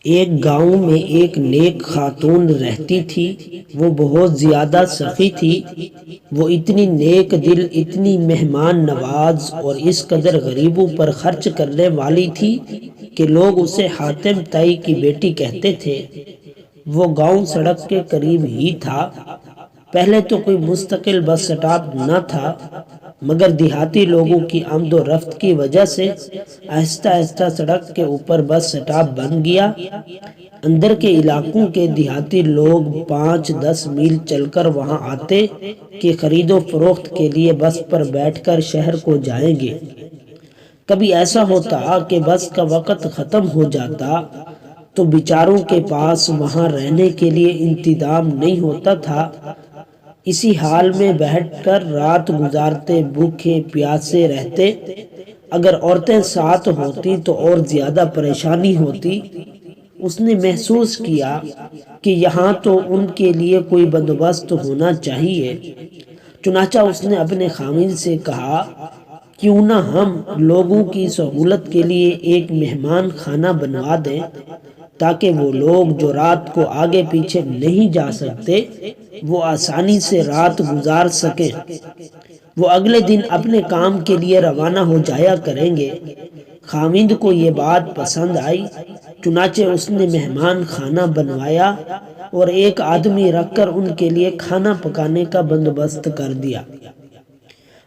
ایک گاؤں میں ایک نیک خاتون رہتی تھی۔ وہ بہت زیادہ سخی تھی۔ وہ اتنی نیک دل، اتنی مہمان نواز اور اس قدر غریبوں پر خرچ کرنے والی تھی کہ لوگ اسے حاتم تائی کی بیٹی کہتے تھے۔ وہ گاؤں سڑک کے قریب ہی تھا۔ پہلے تو کوئی مستقل بس سٹاپ نہ تھا، مگر دیہاتی لوگوں کی آمد و رفت کی وجہ سے آہستہ آہستہ سڑک کے اوپر بس سٹاپ بن گیا۔ اندر کے علاقوں کے دیہاتی لوگ 5-10 میل چل کر وہاں آتے کہ خرید و فروخت کے لیے بس پر بیٹھ کر شہر کو جائیں گے۔ کبھی ایسا ہوتا کہ بس کا وقت ختم ہو جاتا تو بیچاروں کے پاس وہاں رہنے کے لیے انتظام نہیں ہوتا تھا۔ اسی حال میں بیٹھ کر رات گزارتے، بھوکے پیاسے رہتے۔ اگر عورتیں ساتھ ہوتی تو اور زیادہ پریشانی ہوتی۔ اس نے محسوس کیا کہ یہاں تو ان کے لیے کوئی بندوبست ہونا چاہیے۔ چنانچہ اس نے اپنے خاوند سے کہا، کیوں نہ ہم لوگوں کی سہولت کے لیے ایک مہمان خانہ بنوا دیں، تاکہ وہ لوگ جو رات کو آگے پیچھے نہیں جا سکتے وہ آسانی سے رات گزار سکیں۔ وہ اگلے دن اپنے کام کے لیے روانہ ہو جایا کریں گے۔ خاوند کو یہ بات پسند آئی، چنانچہ اس نے مہمان خانہ بنوایا اور ایک آدمی رکھ کر ان کے لیے کھانا پکانے کا بندوبست کر دیا۔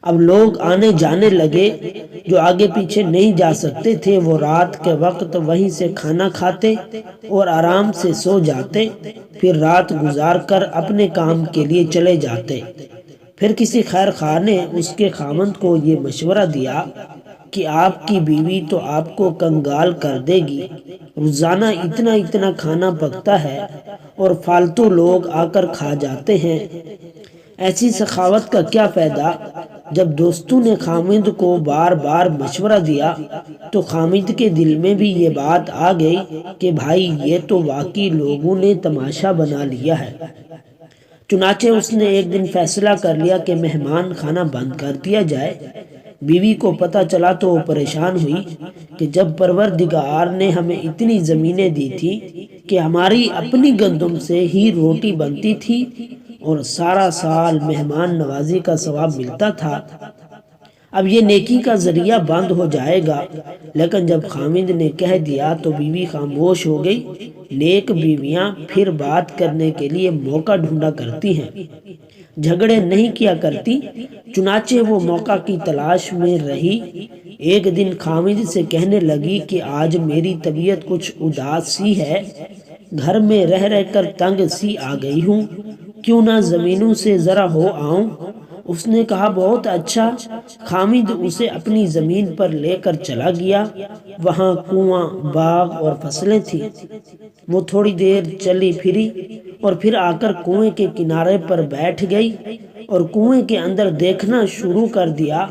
اب لوگ آنے جانے لگے۔ جو آگے پیچھے نہیں جا سکتے تھے وہ رات کے وقت وہیں سے کھانا کھاتے اور آرام سے سو جاتے، پھر رات گزار کر اپنے کام کے لیے چلے جاتے۔ پھر کسی خیر خواہ نے اس کے خاوند کو یہ مشورہ دیا کہ آپ کی بیوی تو آپ کو کنگال کر دے گی، روزانہ اتنا اتنا کھانا پکتا ہے اور فالتو لوگ آ کر کھا جاتے ہیں۔ ایسی سخاوت کا کیا فائدہ؟ جب دوستوں نے خاوند کو بار بار مشورہ دیا تو خاوند کے دل میں بھی یہ بات آ گئی کہ بھائی یہ تو واقعی لوگوں نے تماشا بنا لیا ہے۔ چنانچہ اس نے ایک دن فیصلہ کر لیا کہ مہمان خانہ بند کر دیا جائے۔ بیوی کو پتہ چلا تو وہ پریشان ہوئی کہ جب پروردگار نے ہمیں اتنی زمینیں دی تھی کہ ہماری اپنی گندم سے ہی روٹی بنتی تھی اور سارا سال مہمان نوازی کا ثواب ملتا تھا، اب یہ نیکی کا ذریعہ بند ہو جائے گا۔ لیکن جب خاوند نے کہہ دیا تو بیوی خاموش ہو گئی۔ نیک بیویاں پھر بات کرنے کے لیے موقع ڈھونڈا کرتی ہیں، جھگڑے نہیں کیا کرتی۔ چنانچہ وہ موقع کی تلاش میں رہی۔ ایک دن خاوند سے کہنے لگی کہ آج میری طبیعت کچھ اداس سی ہے، گھر میں رہ رہ کر تنگ سی آ گئی ہوں، کیوں نہ زمینوں سے ذرا ہو آؤں۔ اس نے کہا بہت اچھا۔ خاوند اسے اپنی زمین پر لے کر چلا گیا۔ وہاں کنواں، باغ اور فصلیں تھیں۔ وہ تھوڑی دیر چلی پھری اور پھر آ کر کنویں کے کنارے پر بیٹھ گئی اور کنویں کے اندر دیکھنا شروع کر دیا۔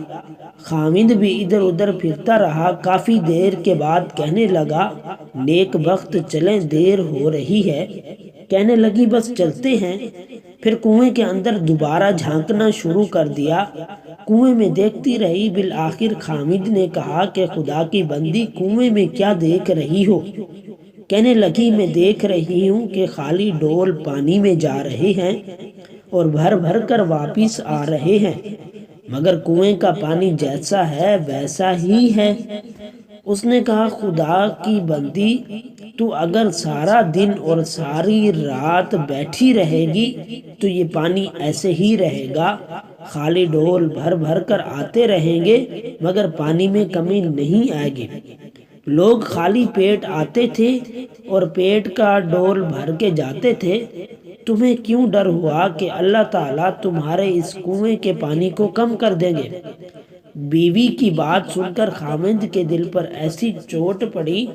خاوند بھی ادھر ادھر پھرتا رہا۔ کافی دیر کے بعد کہنے لگا، نیک بخت چلیں، دیر ہو رہی ہے۔ کہنے لگی بس چلتے ہیں۔ پھر کنویں کے اندر دوبارہ جھانکنا شروع کر دیا۔ کنویں میں دیکھتی رہی۔ بالآخر خاوند نے کہا کہ خدا کی بندی کنویں میں کیا دیکھ رہی ہو؟ کہنے لگی میں دیکھ رہی ہوں کہ خالی ڈول پانی میں جا رہے ہیں اور بھر بھر کر واپس آ رہے ہیں، مگر کنویں کا پانی جیسا ہے ویسا ہی ہے۔ اس نے کہا خدا کی بندی تو اگر سارا دن اور ساری رات بیٹھی رہے گی تو یہ پانی ایسے ہی رہے گا، خالی ڈول بھر بھر کر آتے رہیں گے مگر پانی میں کمی نہیں آئے گی۔ لوگ خالی پیٹ آتے تھے اور پیٹ کا ڈول بھر کے جاتے تھے۔ تمہیں کیوں ڈر ہوا کہ اللہ تعالیٰ تمہارے اس کنویں کے پانی کو کم کر دیں گے؟ بیوی کی بات سن کر خاوند کے دل پر ایسی چوٹ پڑی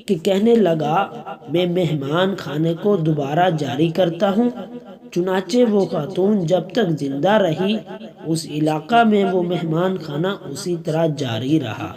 کہ کہنے لگا میں مہمان خانے کو دوبارہ جاری کرتا ہوں۔ چنانچہ وہ خاتون جب تک زندہ رہی اس علاقہ میں وہ مہمان خانہ اسی طرح جاری رہا۔